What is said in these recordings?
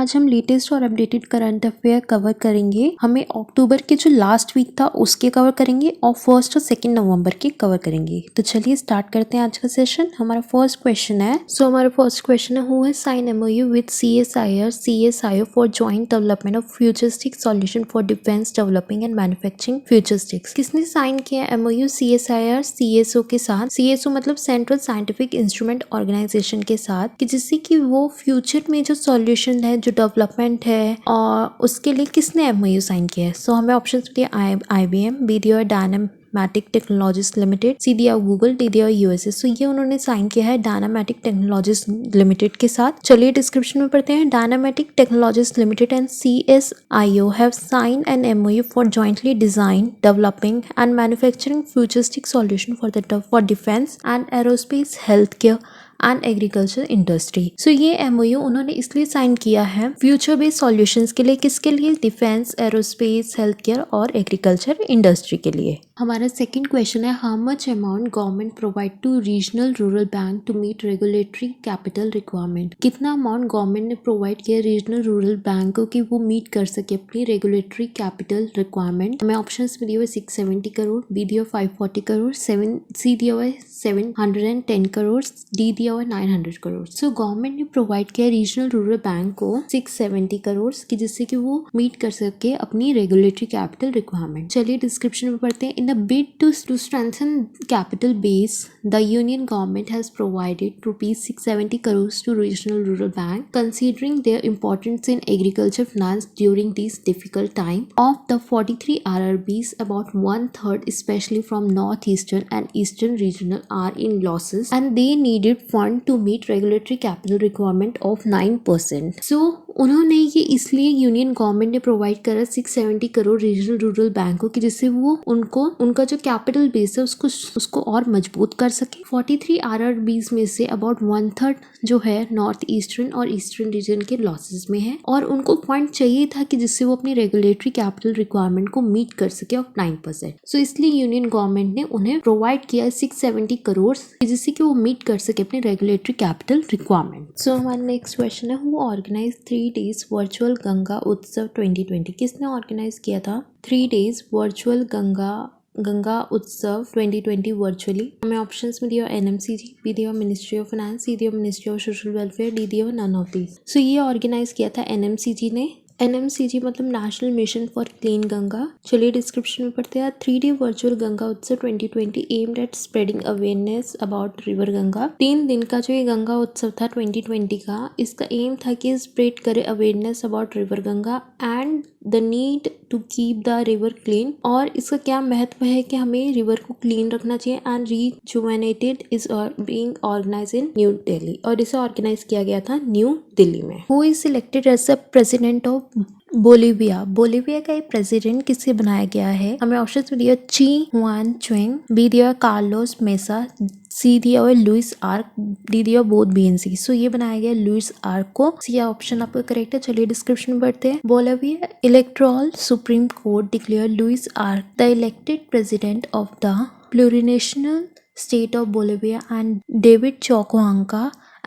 आज हम लेटेस्ट और अपडेटेड करंट अफेयर कवर करेंगे। हमें अक्टूबर के जो लास्ट वीक था उसके कवर करेंगे और 1 और 2 नवंबर के कवर करेंगे। तो चलिए स्टार्ट करते हैं आज का सेशन। हमारा फर्स्ट क्वेश्चन है who has sign MoU with CSIR for joint development of futuristic solution for defence developing and manufacturing futuristics. किसने साइन किया एमओयू CSIR CSO के साथ? CSO मतलब सेंट्रल साइंटिफिक इंस्ट्रूमेंट ऑर्गेनाइजेशन के साथ, कि जिससे कि वो फ्यूचर में जो सॉल्यूशन है, जो डेवलपमेंट है, और उसके लिए किसने एमओयू साइन किया है? सो हमें ऑप्शन दिए IBM, बी दिया डायनामैटिक टेक्नोलॉजीज लिमिटेड, सी दिया गूगल, डी दिया USA। सो ये उन्होंने साइन किया है डायनामैटिक टेक्नोलॉजीज लिमिटेड के साथ। चलिए डिस्क्रिप्शन में पढ़ते हैं। Dynamatic Technologies Limited and CSIO have sign an MOU for jointly design, developing and manufacturing futuristic solution for defence and aerospace, health care and agriculture industry. So ये MOU उन्होंने इसलिए sign किया है फ्यूचर बेस्ड सॉल्यूशंस के लिए। किसके लिए? Defence, aerospace, health care और एग्रीकल्चर इंडस्ट्री के लिए। हमारा सेकंड क्वेश्चन है how much amount government provide to regional rural bank to meet regulatory capital requirement. कितना अमाउंट गवर्नमेंट ने प्रोवाइड किया रीजनल रूरल बैंक को कि वो मीट कर सके अपनी रेगुलेटरी कैपिटल रिक्वायरमेंट? हमें ऑप्शन में दिए हुए 670 करोड़, बी दिया 540 करोड़, सी दिया हुआ 710 करोड़, डी दिया हुआ 900 करोड़। सो गवर्नमेंट ने प्रोवाइड किया रीजनल रूरल बैंक को 670 करोड़ की, जिससे कि वो मीट कर सके अपनी रेगुलेटरी कैपिटल रिक्वायरमेंट। चलिए डिस्क्रिप्शन में पढ़ते हैं। In a bid to strengthen capital base, the Union government has provided rupees 670 crores to regional rural bank, considering their importance in agriculture finance during this difficult time. Of the 43 RRBs, about 1/3, especially from northeastern and eastern regional, are in losses, and they needed fund to meet regulatory capital requirement of 9%. So उन्होंने ये इसलिए union government ने provide करा 670 crore regional rural बैंकों की, जिससे वो उनका जो कैपिटल बेस है उसको और मजबूत कर सके। 43 RRBs में से अबाउट 1/3 जो है नॉर्थ ईस्टर्न और ईस्टर्न रीजन के लॉसेस में है, और उनको फंड चाहिए था कि जिससे वो अपनी रेगुलेटरी कैपिटल रिक्वायरमेंट को मीट कर सके ऑफ 9%। सो इसलिए यूनियन गवर्नमेंट ने उन्हें प्रोवाइड किया 670 करोड़ जिससे कि वो मीट कर सके अपनी रेगुलेटरी कैपिटल रिक्वायरमेट। सो हमारा नेक्स्ट क्वेश्चन है who organize 3 days virtual Ganga Utsav 2020। किसने ऑर्गेनाइज किया था 3 days virtual Ganga Utsav 2020 virtually? हमें ऑप्शंस में दिया NMCG, बी दिया मिनिस्ट्री ऑफ फाइनेंस, सी दिया ministry of social welfare, D दिया नन ऑफ दीज। सो ये ऑर्गेनाइज किया था NMCG ने। NMCG मतलब national mission for clean Ganga. चलिए डिस्क्रिप्शन में पढ़ते हैं। 3D virtual Ganga Utsav 2020 aimed at spreading awareness about river Ganga. 3 दिन का जो ये गंगा उत्सव था 2020 का, इसका एम था कि स्प्रेड करे awareness about river Ganga and the need to keep the river clean. और इसका क्या महत्व है कि हमें रिवर को क्लीन रखना चाहिए। And rejuvenated is being organised in new Delhi, और इसे ऑर्गेनाइज किया गया था न्यू दिल्ली में। Who is selected as the president of Bolivia का एक प्रेसिडेंट किससे बनाया गया है? हमें ऑप्शन में दिया ची हुआन चुएंग, बी दिया कार्लोस मेसा, सी दिया हुआ लुइस आर्क, डी दिया बोथ BNC। सो ये बनाया गया लुइस आर्क को। सी ऑप्शन आपका करेक्ट है। चलिए डिस्क्रिप्शन में बढ़ते हैं। Bolivia electoral supreme court declare Luis Arce the elected president of the plurinational state of Bolivia and David Choquehuanca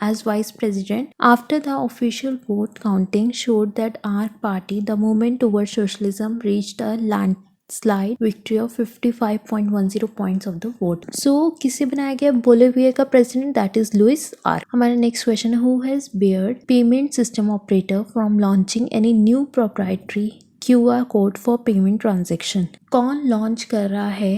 as vice president after the official vote counting showed that ARC party, the movement towards socialism, reached a landslide victory of 55.10 points of the vote. So किसे बनाया गया Bolivia का president? That is Luis Arce. हमारा next question है who has barred payment system operator from launching any new proprietary QR code for payment transaction? कौन launch कर रहा है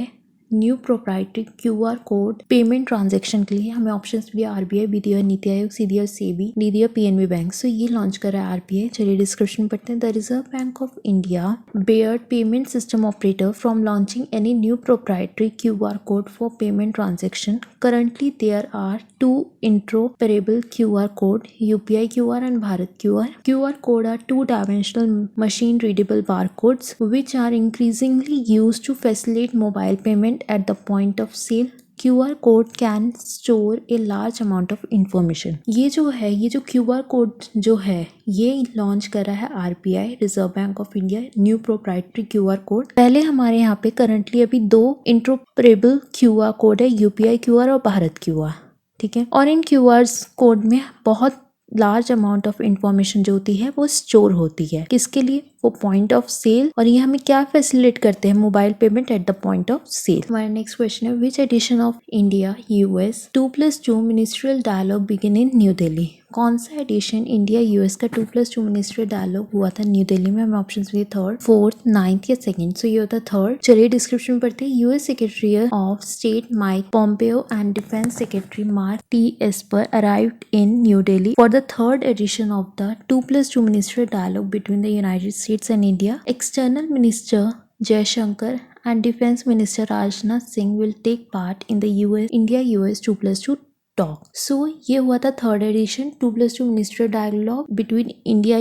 new proprietary QR code payment transaction के लिए? हमें ऑप्शन दिया RBI, बी दिया नीति आयोग, सी दिया SEBI, डी दिया PNB बैंक। सो ये लॉन्च कर रहा है RBI। चलिए डिस्क्रिप्शन पढ़ते हैं। The reserve bank of India barred payment system operator from launching any new proprietary QR code for payment transaction. Currently there are 2 interoperable QR code, UPI QR and Bharat QR. QR code are 2-dimensional machine readable barcodes which are increasingly used to facilitate mobile payment at the point of sale. QR code can store a large amount of information. ये जो QR code जो है ये launch कर रहा है RBI, reserve bank of India, new proprietary QR code. पहले हमारे यहाँ पे करंटली अभी 2 इंटरऑपरेबल QR कोड है, UPI QR और भारत QR, ठीक है। और इन QR कोड में बहुत लार्ज अमाउंट ऑफ इंफॉर्मेशन जो होती है वो स्टोर होती है। किसके लिए? वो पॉइंट ऑफ सेल, और ये हमें क्या फैसिलिटेट करते हैं? Mobile payment at the point of sale. हमारा नेक्स्ट क्वेश्चन है which edition of India US 2+2 ministerial dialogue begin in new Delhi? कौन सा एडिशन इंडिया यूएस का 2+2 मिनिस्ट्रियल डायलॉग हुआ था न्यू दिल्ली में? हमें ऑप्शन दिए थर्ड, फोर्थ, नाइन्थ या सेकंड। सो ये होता थर्ड। चलिए डिस्क्रिप्शन में पढ़ते हैं। US secretary of state Mike Pompeo and defence secretary Mark T Esper arrived in new Delhi for the third edition of the 2+2 ministerial dialogue between the United States and India. External minister Jaishankar and Defense Minister Rajnath Singh will take part in the India-US 2+2 talk. So ये हुआ था third edition 2+2 ministerial dialogue between India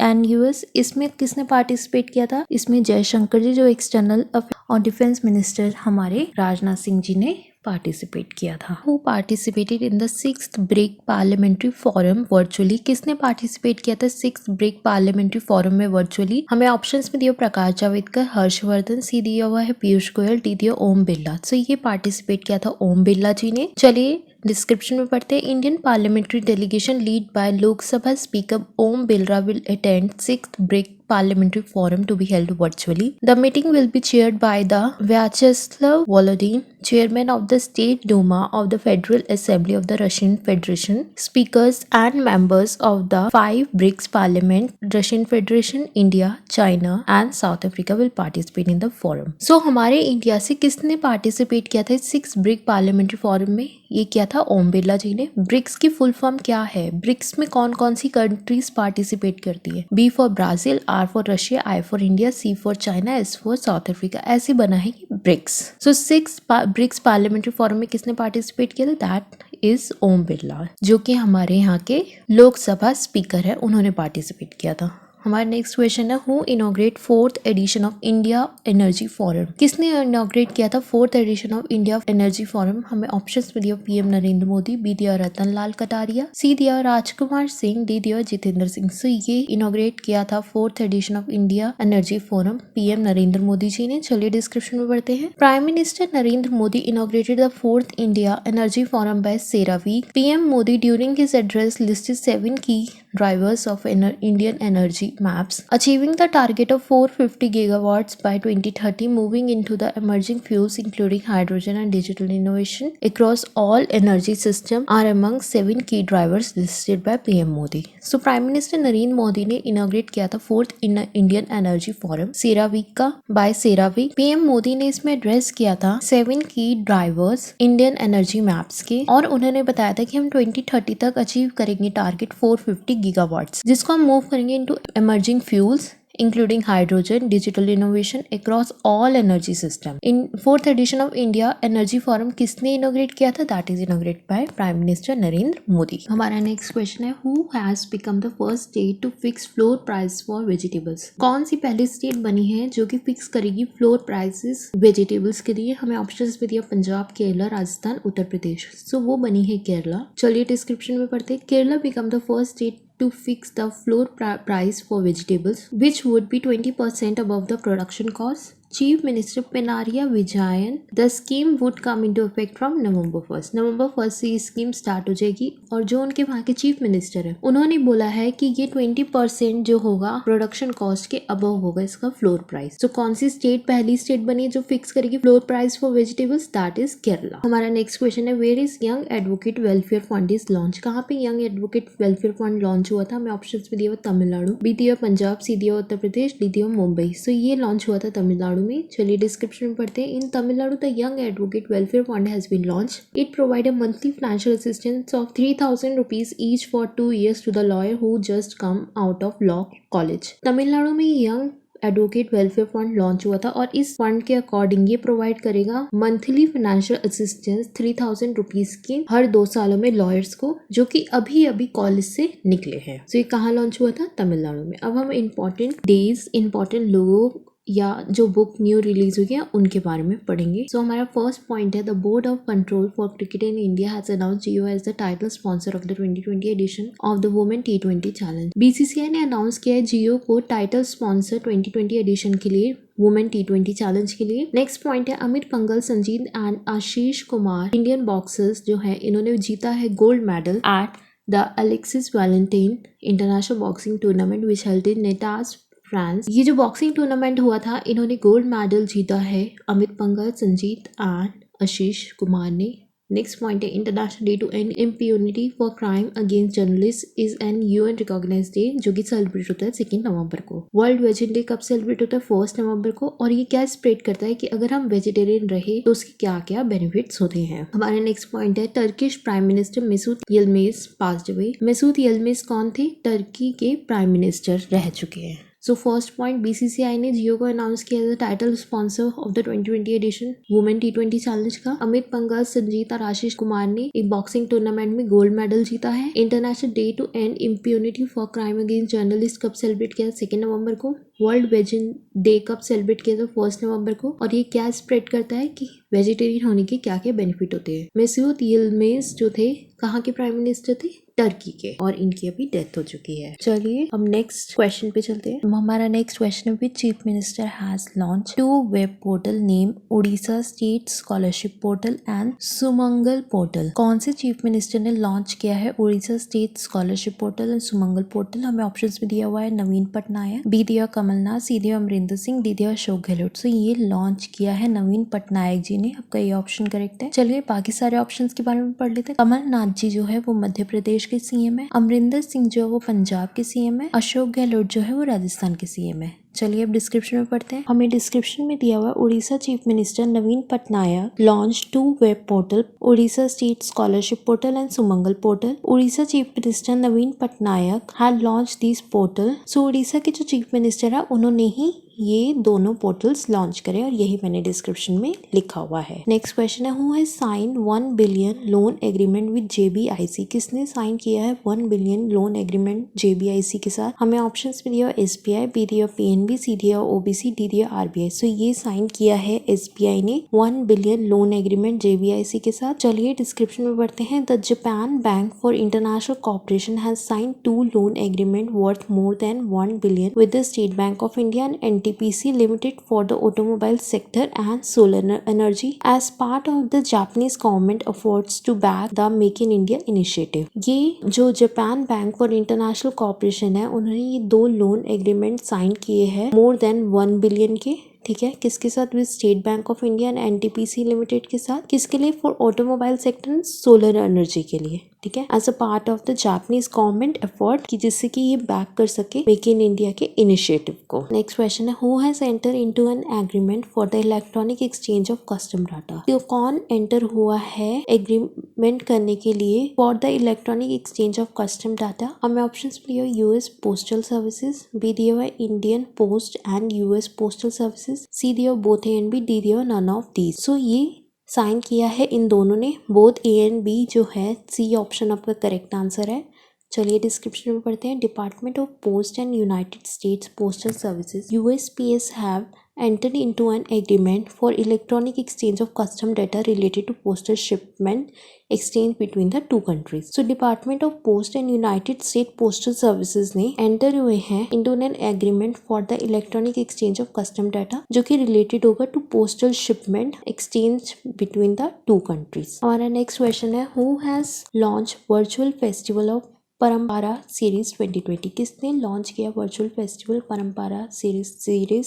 and US. इसमें किसने participate किया था? इसमें जयशंकर जी जो external और डिफेंस मिनिस्टर हमारे राजनाथ सिंह जी ने पार्टिसिपेट किया था। Who participated in the 6th brick parliamentary forum virtually? किसने पार्टिसिपेट किया था 6th ब्रिक पार्लियामेंट्री फोरम में वर्चुअली? हमें ऑप्शंस में दिया प्रकाश जावड़ेकर, हर्षवर्धन, सी दिया हुआ है पीयूष गोयल, डी दिया ओम बिरला। सो ये पार्टिसिपेट किया था ओम बिरला जी ने। चलिए डिस्क्रिप्शन में पढ़ते हैं। Indian parliamentary delegation led by Lok Sabha speaker Om Birla will attend 6th BRIC parliamentary forum to be held virtually. The meeting will be chaired by the Vyacheslav Volodin, chairman of the State Duma of the Federal Assembly of the Russian Federation. Speakers and members of the 5 BRICS parliament, Russian Federation, India, China and South Africa will participate in the forum. So हमारे India से किसने participate किया था 6 brick parliamentary forum में? ये किया था ओम बिरला जी ने। ब्रिक्स की फुल फॉर्म क्या है? ब्रिक्स में कौन कौन सी कंट्रीज पार्टिसिपेट करती है? B for Brazil, R for Russia, I for India, C for China, S for South Africa. ऐसे बना है ये BRICS. So 6 BRICS parliamentary forum में किसने पार्टिसिपेट किया था? दैट इज ओम बिरला, जो कि हमारे यहाँ के लोकसभा स्पीकर है, उन्होंने पार्टिसिपेट किया था। हमारा नेक्स्ट क्वेश्चन है who inaugurate 4th edition of India energy forum? किसने इनॉग्रेट किया था 4th edition of India energy forum? हमें ऑप्शंस में दिया पीएम नरेंद्र मोदी, बी दिया रतन लाल कटारिया, सी दिया राजकुमार सिंह, डी दिया जितेंद्र सिंह। सो ये इनॉग्रेट किया था 4th edition of India energy forum PM Narendra Modi ji ने। चलिए डिस्क्रिप्शन में बढ़ते हैं। Prime minister Narendra Modi inaugurated the 4th India energy forum by CERAWeek. PM Modi during his address listed 7 की drivers of Indian energy maps, achieving the target of 450 gigawatts by 2030, moving into the emerging fuels including hydrogen and digital innovation across all energy system are among 7 key drivers listed by PM Modi. So Prime Minister Narendra Modi ने inaugurate किया था 4th Indian energy forum CERAWeek का bye CERAWeek. PM Modi ने इसमें address किया था 7 की drivers Indian energy maps के, और उन्होंने बताया था कि हम 2030 तक अचीव करेंगे टारगेट 450 गीगावाट्स, जिसको हम मूव करेंगे into emerging fuels including hydrogen, digital innovation across all energy system. In 4th edition of India Energy Forum किसने इनोग्रेट किया था? That is inaugurated by Prime Minister Narendra Modi. हमारा नेक्स्ट क्वेश्चन है Who has become the first state to fix floor price for vegetables? कौन सी पहली state बनी है जो कि फिक्स करेगी फ्लोर प्राइसेस वेजिटेबल्स के लिए? हमें ऑप्शंस में दिया पंजाब, केरला, राजस्थान, उत्तर प्रदेश। सो वो बनी है केरला। चलिए डिस्क्रिप्शन में पढ़ते हैं। Kerala become the first state to fix the floor price for vegetables, which would be 20% above the production cost. Chief Minister Pinarayi Vijayan, the scheme would come into effect from November 1st. November 1st से ये scheme start हो जाएगी, और जो उनके वहाँ के chief minister है उन्होंने बोला है कि ये 20% जो होगा प्रोडक्शन कॉस्ट के अबव होगा इसका फ्लोर प्राइस। तो कौन सी स्टेट पहली स्टेट बनी है जो फिक्स करेगी floor price for vegetables? That is Kerala. हमारा नेक्स्ट क्वेश्चन है where is young advocate welfare fund is launch? कहाँ पे young advocate welfare fund launch हुआ था? हमें ऑप्शंस में दिया हुआ तमिलनाडु, बी दिया पंजाब, सी दिया उत्तर प्रदेश, डी दिया मुंबई। सो ये लॉन्च हुआ था तमिलनाडु में। चलिए डिस्क्रिप्शन में पढ़ते हैं। In Tamil Nadu the young advocate welfare fund has been launch. It provide a monthly financial assistance of 3000 rupees each for 2 years to the lawyer who just come out of law college. Tamil Nadu में young advocate welfare fund launch हुआ था, और इस fund के according ये provide करेगा monthly financial assistance 3000 rupees की हर 2 सालों में लॉयर्स को जो कि अभी अभी कॉलेज से निकले हैं। तो ये कहाँ लॉन्च हुआ था? तमिलनाडु में। अब हम इम्पोर्टेंट डेज, इम्पोर्टेंट लोगों या जो बुक न्यू रिलीज हुई है उनके बारे में पढ़ेंगे। सो हमारा फर्स्ट पॉइंट है the board of control for cricket in India has announced Jio as the title sponsor of the 2020 edition of the women T20 challenge. BCCI ने अनाउंस किया है जियो को टाइटल स्पॉन्सर 2020 एडिशन के लिए वुमेन T20 चैलेंज के लिए। Next point है Amit Panghal, Sanjeet and Ashish Kumar Indian boxers जो है इन्होंने जीता है gold medal at the Alexis Valentine international boxing tournament which held in Nantes France. ये जो बॉक्सिंग टूर्नामेंट हुआ था, इन्होंने गोल्ड मेडल जीता है अमित पंघल, संजीत एंड आशीष कुमार ने। नेक्स्ट पॉइंट है international day to end impunity for crime against journalist is an UN recognized day, जो कि सेलिब्रेट होता है 2 नवंबर को। वर्ल्ड वेजिटेरियन डे कब सेलिब्रेट होता है? 1 नवंबर को। और ये क्या स्प्रेड करता है कि अगर हम वेजिटेरियन रहे तो उसके क्या क्या बेनिफिट्स होते हैं। हमारा नेक्स्ट पॉइंट है Turkish prime minister Mesut Yilmaz passed away. Mesut Yilmaz कौन थे? टर्की के प्राइम मिनिस्टर रह चुके हैं। सो फर्स्ट पॉइंट, बीसीसीआई ने जियो को अनाउंस किया as title sponsor of the 2020 edition women T20 challenge का। अमित पंघल, संजीत और आशीष कुमार ने एक बॉक्सिंग टूर्नामेंट में गोल्ड मेडल जीता है। International day to end impunity for crime against journalist कब सेलिब्रेट किया? 2 नवंबर को। वर्ल्ड वेजिन डे कब सेलिब्रेट किया? 1 नवंबर को। और ये क्या स्प्रेड करता है कि वेजिटेरियन होने के क्या क्या बेनिफिट होते हैं। मेसूत यिल्मज जो थे कहाँ के प्राइम मिनिस्टर थे? टर्की के, और इनकी अभी डेथ हो चुकी है। चलिए हम नेक्स्ट क्वेश्चन पे चलते हैं। हमारा नेक्स्ट क्वेश्चन है chief minister has launch 2 web portal name Orissa state scholarship portal and Sumangal portal. कौन से चीफ मिनिस्टर ने लॉन्च किया है Orissa state scholarship portal and Sumangal portal? हमें ऑप्शंस में दिया हुआ है नवीन पटनायक, बी दिया कमलनाथ, सी दिया अमरिंदर सिंह, डी दिया अशोक गहलोत। सो ये लॉन्च किया है नवीन पटनायक जी ने। आपका ये ऑप्शन करेक्ट है। चलिए बाकी सारे ऑप्शंस के बारे में पढ़ लेते हैं। कमलनाथ जी जो है वो मध्य प्रदेश के सीएम है, अमरिंदर सिंह जो है वो पंजाब के सीएम है, अशोक गहलोत जो है वो राजस्थान के सीएम है। चलिए अब डिस्क्रिप्शन में पढ़ते हैं। हमें डिस्क्रिप्शन में दिया हुआ है Orissa chief minister Naveen Patnaik launch 2 web portal Orissa state scholarship portal and Sumangal portal. Orissa chief minister Naveen Patnaik had launch this portal. So Orissa के जो चीफ मिनिस्टर है उन्होंने ही ये दोनों पोर्टल्स लॉन्च करे और यही मैंने डिस्क्रिप्शन में लिखा हुआ है। नेक्स्ट क्वेश्चन है who has sign 1 billion loan agreement with JBIC। किसने साइन किया है 1 बिलियन लोन एग्रीमेंट JBIC के साथ? हमें ऑप्शंस में दिया SBI, बी दिया PNB, सी दिया OBC, डी दिया RBI। सो ये साइन किया है SBI ने 1 बिलियन लोन एग्रीमेंट JBIC के साथ। चलिए डिस्क्रिप्शन में पढ़ते हैं। The Japan bank for international corporation has sign 2 loan agreement worth more than 1 billion with the state bank of India and NTPC Limited for the automobile sector and solar energy as part of the Japanese government efforts to back the Make in India initiative। ये जो Japan bank for international corporation है उन्होंने ये 2 loan agreement sign किए हैं मोर than 1 billion के। ठीक है, किसके साथ? With state bank of India and NTPC limited के साथ। किसके लिए? For automobile sector and solar energy के लिए। ठीक है, as a part of the Japanese government effort कि जिससे कि ये बैक कर सके मेक इन इंडिया के इनिशिएटिव को। नेक्स्ट क्वेश्चन है who has enter into an agreement for the electronic exchange of custom data. तो कौन एंटर हुआ है एग्रीमेंट करने के लिए for the electronic exchange of custom data? हमें ऑप्शंस दिए हुए US पोस्टल सर्विसेज, बी दिया हुआ Indian post and US postal services, C दिया both A and B, D दिया नन ऑफ दीज। सो ये साइन किया है इन दोनों ने, बोथ A and B जो है सी ऑप्शन आपका करेक्ट आंसर है। चलिए डिस्क्रिप्शन में पढ़ते हैं। Department of post and United states postal services USPS have entered into an agreement for electronic exchange of custom data related to postal shipment exchange between the two countries। So Department of Post and United States Postal Services ने enter हुए हैं into an agreement for the electronic exchange of custom data जो कि related होगा to postal shipment exchange between the two countries। हमारा next question है who has launched virtual festival of परंपरा series 2020। किसने लॉन्च किया वर्चुअल फेस्टिवल परंपरा सीरीज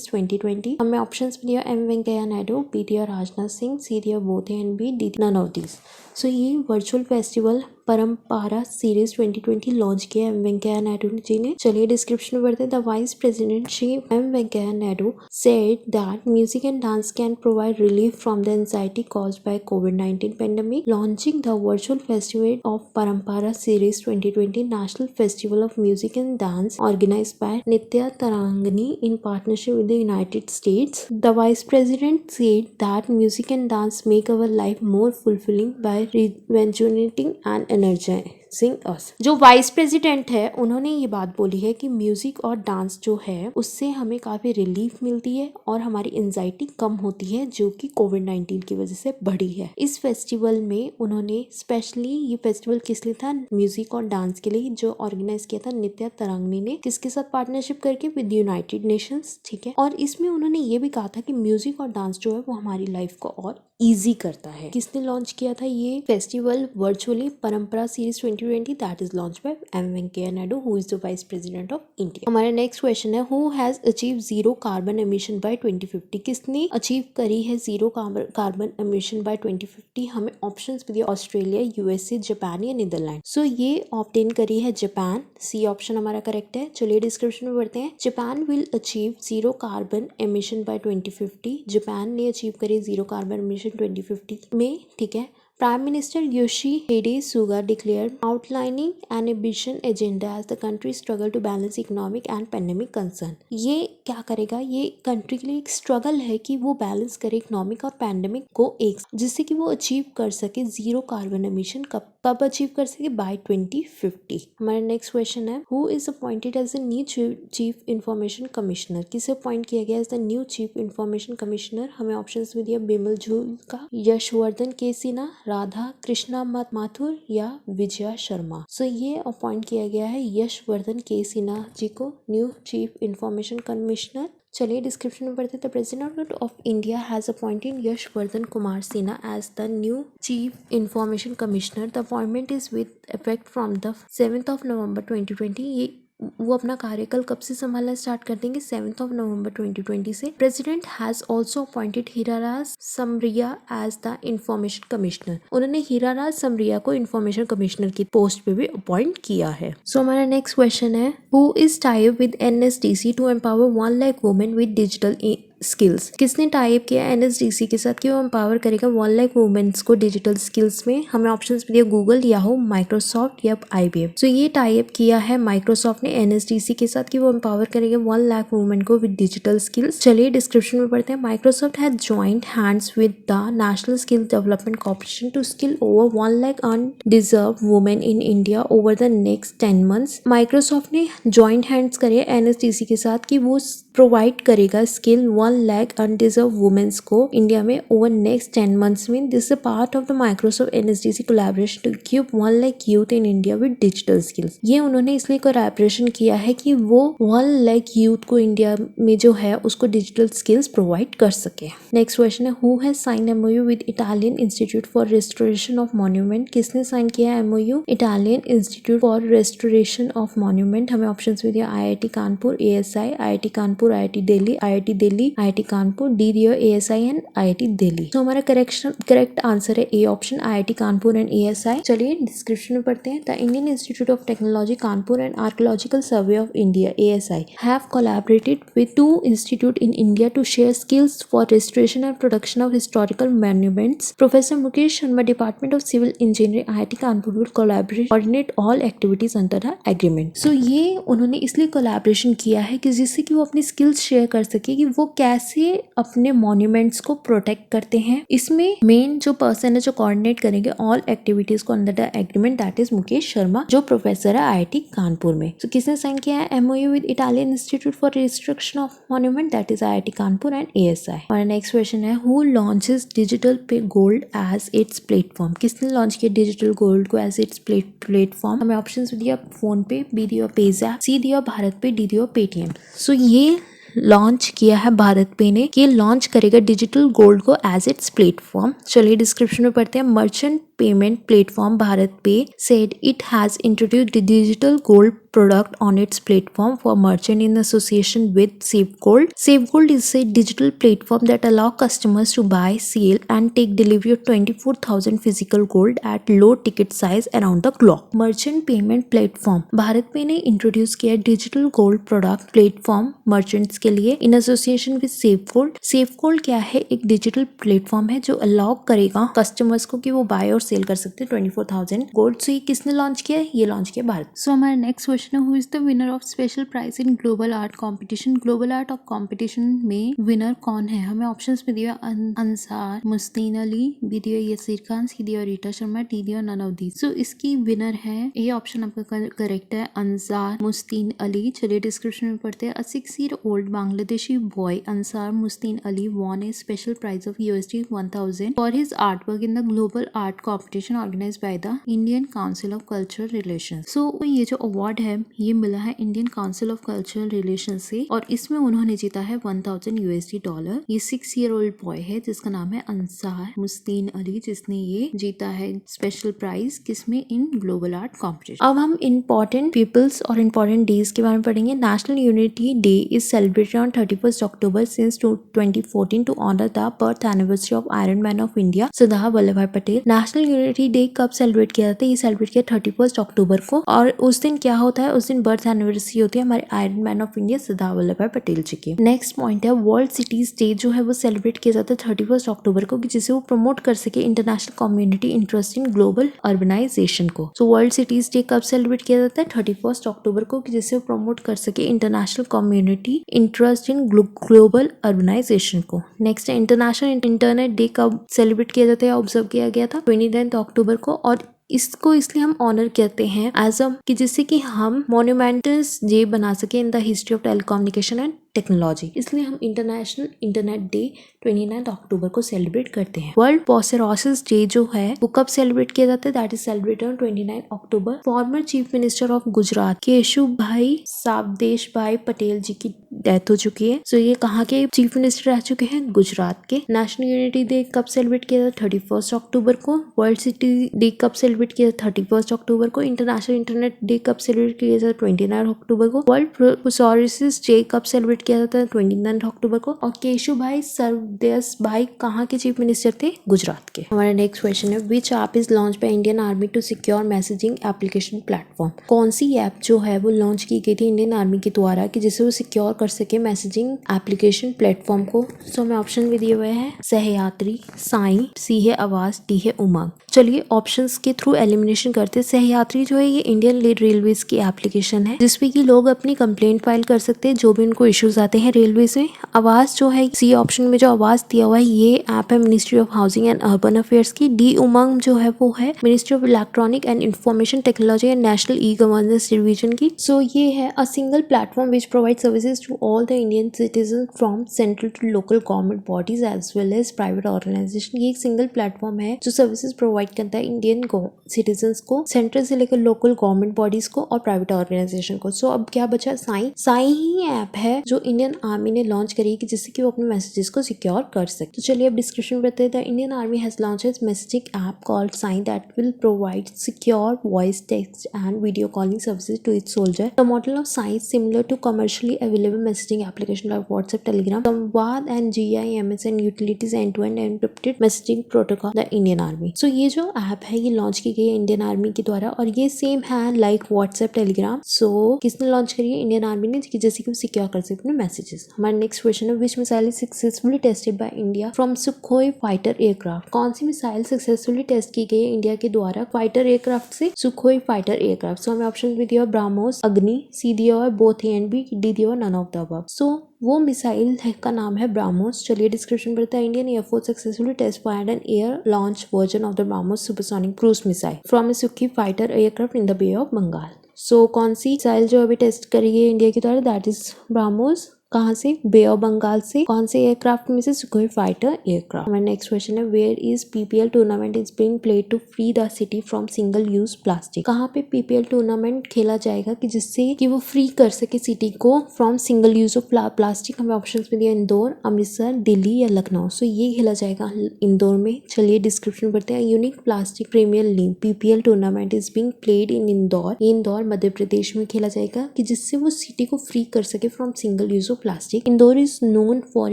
2020? हमें options में दिया M वेंकैया नायडू, बी दिया राजनाथ सिंह, सी दिया both A and B, D none of these. So ये virtual festival Parampara series 2020 launch किया M वेंकैया नायडू जी ने। चलिए डिस्क्रिप्शन में बढ़ते हैं। The vice president Shri M Venkaiah Naidu said that music and dance can provide relief from the anxiety caused by COVID-19 pandemic. Launching the virtual festival of Parampara series 2020 National Festival of Music and Dance organized by Nitya Tarangani in partnership with the United States. The vice president said that music and dance make our life more fulfilling by rejuvenating and energizing us। जो vice president है उन्होंने ये बात बोली है कि music और dance जो है उससे हमें काफी रिलीफ मिलती है और हमारी एंजाइटी कम होती है जो कि कोविड-19 की वजह से बढ़ी है। इस फेस्टिवल में उन्होंने स्पेशली ये फेस्टिवल किस लिए था? म्यूजिक और डांस के लिए, जो ऑर्गेनाइज किया था नित्या तरंगनी ने। किसके साथ पार्टनरशिप करके? With United Nations. ठीक है, और इसमें उन्होंने ये भी कहा था कि म्यूजिक और डांस जो है वो हमारी लाइफ को और इजी करता है। किसने लॉन्च किया था ये फेस्टिवल वर्चुअली? परंपरा series 2020 that is launched by M Venkaiah Naidu who is the Vice President of India. हमारा नेक्स्ट क्वेश्चन है who has achieved zero carbon emission by 2050? किसने अचीव करी है जीरो कार्बन एमिशन बाय 2050? हमें options भी दिए Australia, USA, Japan या Netherlands. सो ये ऑब्टेन करी है जापान. सी ऑप्शन हमारा करेक्ट है. चलिए डिस्क्रिप्शन में बढ़ते हैं. Japan will achieve zero carbon emission by 2050. Japan ने अचीव करी जीरो कार्बन एमिशन 2050 में. ठीक है. Prime Minister Yoshihide Suga declared outlining an ambition agenda as the country struggle to balance economic and pandemic concern. ये क्या करेगा? ये country के लिए एक स्ट्रगल है कि वो बैलेंस करे इकोनॉमिक और पैंडेमिक को एक, जिससे कि वो अचीव कर सके जीरो कार्बन एमिशन. कब अचीव कर सके? बाय 2050. हमारा नेक्स्ट क्वेश्चन है who is appointed as the new chief information commissioner? किसे अपॉइंट किया गया as the new chief information commissioner? हमें ऑप्शंस में दिया बिमल झुल्का, यशवर्धन के सिन्हा, राधा कृष्णा माथुर या विजया शर्मा. सो ये अपॉइंट किया गया है यशवर्धन के सिन्हा जी को न्यू चीफ इंफॉर्मेशन कमिश्नर. चलिए डिस्क्रिप्शन में पढ़ते. The president of India has appointed Yashvardhan Kumar Sinha as the new chief information commissioner. The appointment is with effect from the 7 November 2020. ये वो अपना कार्यकाल कब से संभालना स्टार्ट कर देंगे? 7 नवंबर 2020 से. President has also appointed हीराराज Samariya as the information commissioner. उन्होंने हीराराज समरिया को इंफॉर्मेशन कमिश्नर की पोस्ट पे भी अपॉइंट किया है. सो हमारा नेक्स्ट क्वेश्चन है who is tie up with NSDC to empower 1 lakh women with digital skills? किसने टाई अप किया एनएसडीसी के साथ कि वो एम्पावर करेगा 1 लाख वुमेन्स को डिजिटल स्किल्स में? हमें ऑप्शंस भी दिया गूगल, याहू, माइक्रोसॉफ्ट या आईबीएम. सो ये टाई अप किया है माइक्रोसॉफ्ट ने एनएसडीसी के साथ कि वो एम्पावर करेगा 1 लाख वुमेन को विद डिजिटल स्किल्स. चलिए डिस्क्रिप्शन में पढ़ते हैं. Microsoft has joint hands with the national skill development corporation to skill over 1 lakh underserved women in India over the next 10 months. Microsoft ने जॉइंट हैंड्स करे एनएसडीसी के साथ कि वो प्रोवाइड करेगा स्किल 1 लाख अनडिजर्व वुमेन्स को इंडिया में ओवर नेक्स्ट 10 months में. This is part of the Microsoft NSDC collaboration to equip 1 lakh youth in India with digital skills. ये उन्होंने इसलिए कोलैबोरेशन किया है कि वो 1 लाख यूथ को इंडिया में जो है उसको डिजिटल स्किल्स प्रोवाइड कर सके. नेक्स्ट क्वेश्चन है who has sign MoU with Italian institute for restoration of monument? किसने साइन किया है MoU? Italian institute for restoration of monument. हमें ऑप्शंस भी दिया IIT Kanpur, ASI, IIT Kanpur, IIT Delhi, IIT Kanpur, D दिया एएसआई एंड आईआईटी दिल्ली. तो हमारा करेक्ट आंसर है A option IIT Kanpur and ASI. चलिए डिस्क्रिप्शन में पढ़ते हैं. The Indian institute of technology Kanpur and archaeological survey of India ASI have collaborated with 2 institute in India to share skills for restoration and production of historical monuments. Professor Mukesh Sharma, department of civil engineering, IIT Kanpur will coordinate all activities under the agreement. So ये उन्होंने इसलिए collaboration किया है कि जिससे कि वो अपनी स्किल्स शेयर कर सके कि वो कैसे अपने मॉन्यूमेंट्स को प्रोटेक्ट करते हैं. इसमें मेन जो पर्सन है जो कोऑर्डिनेट करेंगे ऑल एक्टिविटीज को under the agreement that is Mukesh Sharma जो प्रोफेसर है आईआईटी कानपुर में. तो किसने साइन किया है MOU with Italian institute for restriction of monument that is IIT Kanpur and ASI. और नेक्स्ट क्वेश्चन है हु लॉन्चेस डिजिटल पे गोल्ड एज इट्स प्लेटफॉर्म? किसने लॉन्च किया डिजिटल गोल्ड को एज इट्स प्लेटफॉर्म? हमें ऑप्शंस दिया फोन पे, बी दिया पेज़ैप, सी दिया भारत पे, डी दिया पेटीएम. सो ये लॉन्च किया है भारत पे ने कि लॉन्च करेगा डिजिटल गोल्ड को एज इट्स प्लेटफॉर्म. चलिए डिस्क्रिप्शन में पढ़ते हैं. मर्चेंट पेमेंट प्लेटफॉर्म भारत पे said it has introduced the digital gold product on its platform for merchant in association with Safegold. Safegold is a digital platform that allow customers to buy, sell and take delivery of 24,000 physical gold at low ticket size around the globe. Merchant payment platform Bharat पे ने introduce किया digital gold product platform merchants के लिए in association with सेफगोल्ड. सेफगोल्ड क्या है? एक digital platform है जो अलाउ करेगा कस्टमर्स को कि वो बाय और सेल कर सकते हैं 24,000 गोल्ड. सो ये किसने लॉन्च किया है? ये लॉन्च किया भारत. सो हमारा नेक्स्ट क्वेश्चन है who is the winner of special prize in global art competition? Global art of competition में विनर कौन है? हमें ऑप्शंस में दिया अंसार, मुस्तीन अली, बी दिया यसीर खान, सी दिया रीटा शर्मा, डी दिया नन ऑफ दीज. सो इसकी विनर है ये ऑप्शन आपका करेक्ट है अंसार मुस्तीन अली. चलिए डिस्क्रिप्शन में पढ़ते हैं. 6-year-old Bangladeshi boy Ansar Musteen Ali won a special prize of $1,000 for his artwork in the global art competition organise by the Indian council of cultural relation. So ये जो award है ये मिला है Indian council of cultural relation से और इसमें उन्होंने जीता है $1000 ये 6 ईयर ओल्ड बॉय है जिसका नाम है अंसार मुस्तीन अली, जिसने ये जीता है स्पेशल प्राइज किसमें, इन ग्लोबल आर्ट कॉम्पिटिशन। अब हम इम्पोर्टेंट पीपल्स और इम्पोर्टेंट डेज के बारे में पढ़ेंगे। National unity day is celebrated on 31 October since 2014 to honour the birth anniversary of iron man of India Sardar Vallabh bhai Patel. National unity day कब सेलिब्रेट किया जाता है, ये सेलिब्रेट किया 31 अक्टूबर को और उस दिन क्या होता है, उस दिन बर्थ एनिवर्सरी होती है हमारे iron man of India Sardar Vallabh bhai Patel जी की। नेक्स्ट पॉइंट है वर्ल्ड सिटीज डे जो है वो सेलिब्रेट किया जाता है 31 अक्टूबर को, जिसे वो प्रमोट कर सके international community interest in global urbanization को। सो वर्ल्ड सिटीज डे कब सेलिब्रेट किया जाता है 31 अक्टूबर को, जिसे वो प्रमोट कर सके international community interest in global urbanization को। नेक्स्ट है इंटरनेशनल इंटरनेट डे कब सेलिब्रेट किया जाता है, ऑब्जर्व किया गया था 29 अक्टूबर को और इसको इसलिए हम ऑनर करते हैं एज अ कि जिससे कि हम मोन्यूमेंटल्स डे बना सके in the history of telecommunication and technology, इसलिए हम इंटरनेशनल इंटरनेट डे 29 अक्टूबर को सेलिब्रेट करते हैं। वर्ल्ड पोसेरोसिस डे जो है वो कब सेलिब्रेट किया जाता है, that is celebrated on 29 October. Former chief minister of Gujarat Keshubhai Savdesh bhai Patel जी की डेथ हो चुकी है। सो ये कहाँ के चीफ मिनिस्टर रह चुके हैं, गुजरात के। नेशनल यूनिटी डे कब सेलिब्रेट किया जाता है 31 अक्टूबर को। वर्ल्ड सिटी डे कब सेलिब्रेट किया जाता है 31 अक्टूबर को। इंटरनेशनल इंटरनेट डे कब सेलिब्रेट किया जाता है 29 अक्टूबर को। वर्ल्ड पोसेरोसिस डे कब सेलिब्रेट किया जाता है 29 अक्टूबर को। और केशुभाई सरदेस भाई कहाँ के चीफ मिनिस्टर थे, गुजरात के। हमारा नेक्स्ट क्वेश्चन है which app is launch by Indian army to secure messaging application platform. कौन सी ऐप जो है वो लॉन्च की गई थी इंडियन आर्मी के द्वारा कि जिससे वो सिक्योर कर सके मैसेजिंग एप्लीकेशन प्लेटफॉर्म को। सो हमें ऑप्शन भी दिए हुए हैं सहयात्री, साई, सी है आवाज, डी है उमंग। चलिए ऑप्शंस के थ्रू एलिमिनेशन करते हैं। सहयात्री जो है ये इंडियन रेलवेज की एप्लीकेशन है जिसपे कि लोग अपनी कंप्लेंट फाइल कर सकते हैं जो भी उनको इश्यूज आते हैं रेलवेज में। आवाज जो है सी ऑप्शन में जो आवाज दिया हुआ है ये ऐप है ministry of housing and urban affairs की। डी उमंग जो है वो है ministry of electronic and information technology and national e governance division की। सो ये है a single platform which provide services to all the Indian citizen from central to local government bodies as well as private organisation. ये एक single platform है जो services provide करता है Indian citizen को, सेंट्रल से लेकर लोकल गवर्नमेंट बॉडीज को और प्राइवेट ऑर्गेनाइजेशन को। सो अब क्या बचा, साई। साई ही ऐप है जो इंडियन आर्मी ने लॉन्च करी कि जिससे कि वो अपने मैसेजेस को सिक्योर कर सके। तो चलिए अब डिस्क्रिप्शन बताते हैं। The Indian army has launch its messaging app called SAI that will provide secure voice, text and video calling services to its soldier. The model of SAI similar to commercially available messaging application like WhatsApp, Telegram, Samvad and GIMS and utilities end to end encrypted messaging protocol the Indian army. So ये जो app है ये launch की गई है Indian army के द्वारा और ये सेम है लाइक व्हाट्सएप, टेलीग्राम। सो किसने लॉन्च करी है, इंडियन आर्मी ने, जैसे कि वो सिक्योर कर सकते हैं मैसेजेस। हमारा नेक्स्ट क्वेश्चन है which missile is successfully tested by India from Sukhoi fighter aircraft. कौन सी मिसाइल सक्सेसफुली टेस्ट की गई है इंडिया के द्वारा फाइटर एयरक्राफ्ट से, सुखोई फाइटर एयरक्राफ्ट। सो हमें ऑप्शन भी दिया हुआ ब्राह्मोस, अग्नि, सी दिया हुआ both A and B, D दिया हुआ none of the above. So वो मिसाइल का नाम है ब्राह्मोस। चलिए डिस्क्रिप्शन पढ़ते हैं। Indian air force successfully test fired an air launch version of the BrahMos supersonic cruise missile from a Sukhoi fighter aircraft in the Bay of Bengal. So कौन सी missile जो अभी टेस्ट करी गई इंडिया के द्वारा, दैट इज ब्राह्मोस। कहाँ से, बे ऑफ बंगाल से। कौन से एयरक्राफ्ट में से, सुखोई फाइटर एयरक्राफ्ट। हमारा नेक्स्ट क्वेश्चन है where is PPL tournament is being played to free the city from single use plastic. कहाँ पे PPL टूर्नामेंट खेला जाएगा कि जिससे कि वो फ्री कर सके सिटी को from single use of plastic. हमें ऑप्शन में दिया इंदौर, अमृतसर, दिल्ली या लखनऊ। सो ये खेला जाएगा इंदौर में। चलिए डिस्क्रिप्शन पढ़ते हैं। Unique plastic premier league PPL tournament is being played in Indore. Indore Madhya Pradesh में खेला जाएगा कि जिससे वो सिटी को फ्री कर सके from single use of plastic. Indore is known for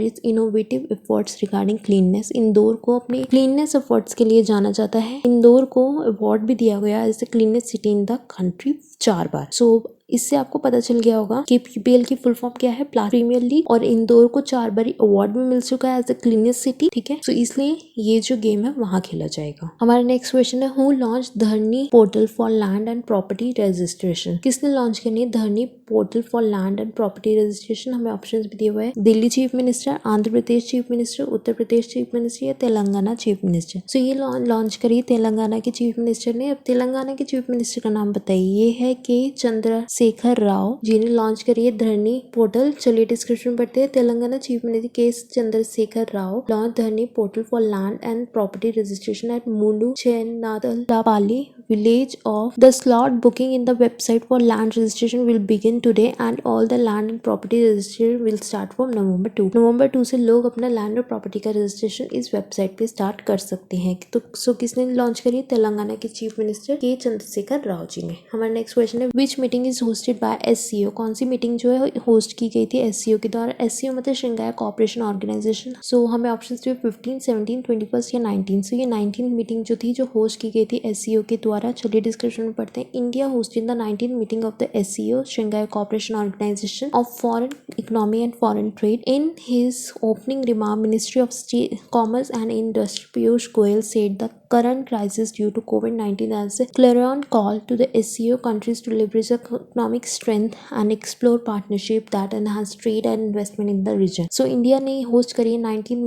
its innovative efforts regarding cleanness. Indore को अपने क्लीननेस एफर्ट्स के लिए जाना जाता है। इंदौर को अवार्ड भी दिया गया as the cleanest city in the country 4 बार। सो इससे आपको पता चल गया होगा कि PPL की फुल फॉर्म क्या है, प्रीमियर लीग, और इंदौर को 4 बार अवार्ड भी मिल चुका है एज द क्लीनेस्ट सिटी। ठीक है, सो इसलिए ये जो गेम है वहां खेला जाएगा। हमारा नेक्स्ट क्वेश्चन है who launch Dharani portal for land and property registration. किसने लॉन्च करनी है Dharani portal for land and property registration. हमें ऑप्शन भी दिए हुए हैं Delhi chief minister, Andhra Pradesh chief minister, Uttar Pradesh chief minister या तेलंगाना चीफ मिनिस्टर। सो ये लॉन्च करी तेलंगाना के चीफ मिनिस्टर ने। अब तेलंगाना के चीफ मिनिस्टर का नाम बताइए। ये है के चंद्रशेखर शेखर राव जी ने लॉन्च करी है धरनी पोर्टल। चलिए डिस्क्रिप्शन पढ़ते हैं। Telangana chief minister K Chandrashekar Rao launch Dharani portal for land and property registration at Mulu Chennadalapali village of the slot booking in the website for land registration will begin today and all the land and property registration will start from November 2 नवंबर 2 से लोग अपना land और property का registration इस website पे start कर सकते हैं। तो किसने लॉन्च करी? तेलंगाना के chief minister K Chandrashekar Rao ji ने। हमारा नेक्स्ट क्वेश्चन है which meeting is hosted by SCO। कौन सी मीटिंग जो है होस्ट की गई थी SCO के द्वारा? SCO मतलब शंघाई कोऑपरेशन ऑर्गेनाइजेशन। सो हमें ऑप्शन थे 15, 17, 21 या 19। सो ये 19 मीटिंग जो थी जो होस्ट की गई थी SCO के द्वारा। चलिए डिस्क्रिप्शन में पढ़ते हैं। India hosted the 19 meeting of the SCO Shanghai cooperation organisation of foreign economy and foreign trade. In his opening remark ministry of commerce and industry Piyush Goyal said the current crisis due to COVID-19 as a clarion call to the SCO countries to leverage economic strength and explore partnership that enhance trade and investment in the region. So India ने host करी है 19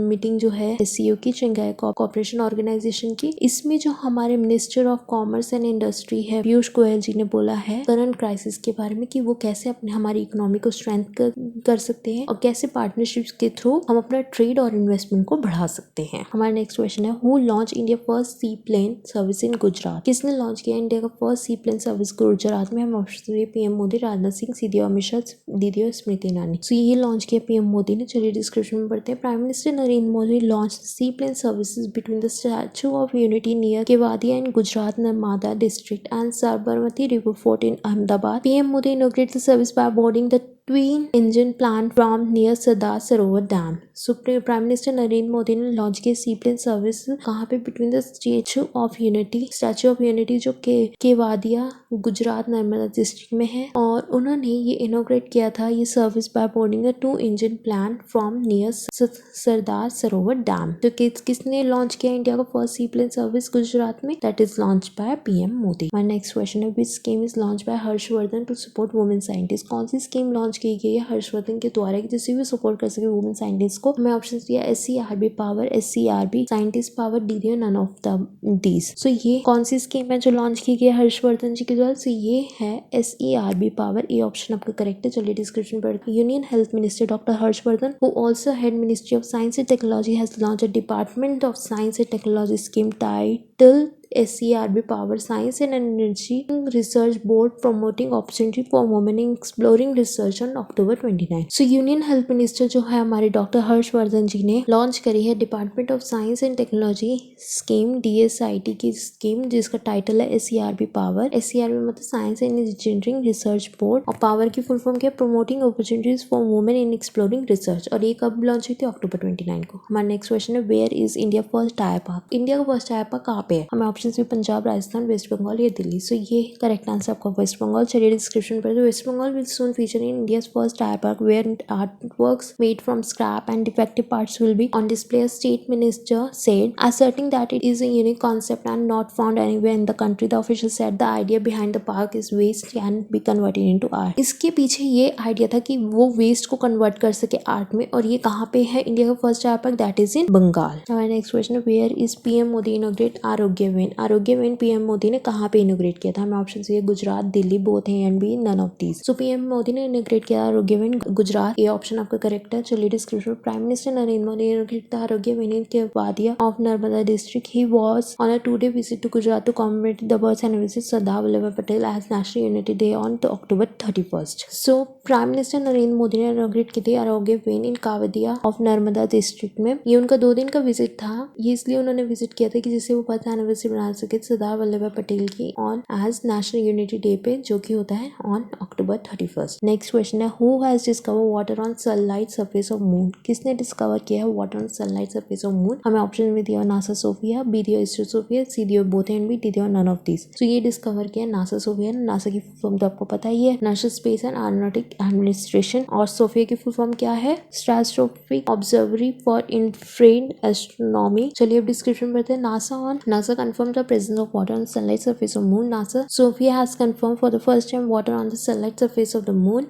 meeting जो है SCO की Shanghai cooperation organisation की। इसमें जो हमारे minister of commerce and industry है पीयूष गोयल जी ने बोला है करंट क्राइसिस के बारे में कि वो कैसे अपने हमारी इकोनॉमी को स्ट्रेंथ कर सकते हैं और कैसे पार्टनरशिप के थ्रू हम अपना ट्रेड और इन्वेस्टमेंट को बढ़ा सकते हैं। हमारा नेक्स्ट क्वेश्चन है who launch India first sea plane service in Gujarat. किसने लॉन्च किया इंडिया का first sea plane service Gujarat में? हम ऑप्शन PM मोदी, राजनाथ सिंह, सीधी अमित शाह, दीदी और स्मृति ईरानी। सो ये लॉन्च किया PM मोदी ने। चलिए डिस्क्रिप्शन में पढ़ते हैं। Prime minister Narendra Modi launch sea plane services between the statue of unity near Kevadia in Gujarat Narmada district and Sabarmati river front in Ahmedabad. PM Modi inaugurated the service by boarding the twin engine plant from near Sardar Sarovar dam. So prime minister Narendra Modi ने launch किया सी plane service कहाँ पे? Between the statue of unity जो केवादिया Gujarat Narmada district में है और उन्होंने ये इनोग्रेट किया था ये service by boarding the 2 engine plant from near Sardar Sarovar dam. तो किसने लॉन्च किया इंडिया का first sea plane service Gujarat में? That is launch by PM Modi. My next question है which scheme is launch by Harshvardhan to support women scientist. कौन सी scheme launch की गई है हर्षवर्धन के द्वारा कि जिससे भी सपोर्ट कर सके वुमेन साइंटिस्ट को? हमें ऑप्शन दिया SCRB power, SCRB scientist power, DDO none of these. So ये कौन सी स्कीम है जो लॉन्च की गई है हर्षवर्धन जी के द्वारा? सो ये है SERB पावर। ये ऑप्शन आपका करेक्ट है। चलिए डिस्क्रिप्शन पर union health minister doctor Harshvardhan who also head ministry of science and technology has launch a department of science and technology scheme title SCRB Power Science and Energy Research Board promoting opportunity for women in exploring research on October 29। So Union Health Minister जो है हमारे doctor Harshvardhan जी ने launch करी है department of science and technology scheme DSIT की scheme जिसका title है SCRB Power। SCRB मतलब science and engineering research board और पावर की फुल फॉर्म क्या? Promoting opportunities for women in exploring research. और ये कब लॉन्च हुई थी? October 29 को। हमारा नेक्स्ट क्वेश्चन है where is India first tyre park. India का फर्स्ट टायर पार्क कहाँ पे है? हमें ऑप्शन भी पंजाब, राजस्थान, वेस्ट बंगाल या दिल्ली। सो ये करेक्ट आंसर आपका वेस्ट बंगाल। चलिए डिस्क्रिप्शन पर West Bengal will soon feature in India's first tyre park where artworks made from scrap and defective parts will be on display. A state minister said, asserting that it is a unique concept and not found anywhere in the country. The official said the idea behind the park is waste can be converted into art. इसके पीछे ये idea था कि वो waste को convert कर सके art में और ये कहाँ पे है इंडिया का first tyre park? That is in Bengal. हमारा नेक्स्ट क्वेश्चन है where is PM Modi inaugurate Arogya Van. आरोग्य वेन PM मोदी ने कहाँ पे इनोग्रेट किया था? हमें ऑप्शन है Gujarat, Delhi, both A and B none of these. So PM Modi ने इनोग्रेट किया आरोग्य वेन गुजरात। ये ऑप्शन आपका करेक्ट है। चलिए description prime minister Narendra Modi inaugurate Arogya Van Kevadia of Narmada district. He was on a 2-day visit to Gujarat to commemorate the birth anniversary of Sardar Vallabhbhai Patel as National Unity Day on October 31st. So prime minister Narendra Modi ने inaugurate की थी Arogya Van in Kevadia of Narmada district में। ये उनका 2 दिन का visit था। ये इसलिए उन्होंने विजिट किया था कि जिससे वो बर्थ एनिवर्सरी बना सके सरदार वल्लभ भाई पटेल की on as national unity day पे जो कि होता है on October 31st। Next question है who has discover water on sunlight surface of moon. किसने डिस्कवर किया है water on sunlight surface of moon? हमें ऑप्शन में दिया नासा सोफिया, बी दिया इसरो सोफिया, सी दिया बोथ एंड बी, डी दिया नन ऑफ दिस। तो ये डिस्कवर किया नासा सोफिया। नासा की फुल फॉर्म तो आपको पता ही है national space and aeronautic administration. और सोफिया की फुल फॉर्म क्या है? Stratospheric observatory for infrared astronomy. चलिए अब डिस्क्रिप्शन पढ़ते हैं। NASA confirmed the presence of water on the sunlight surface of moon. NASA Sophia has confirmed for the first time water on the sunlight surface of the moon.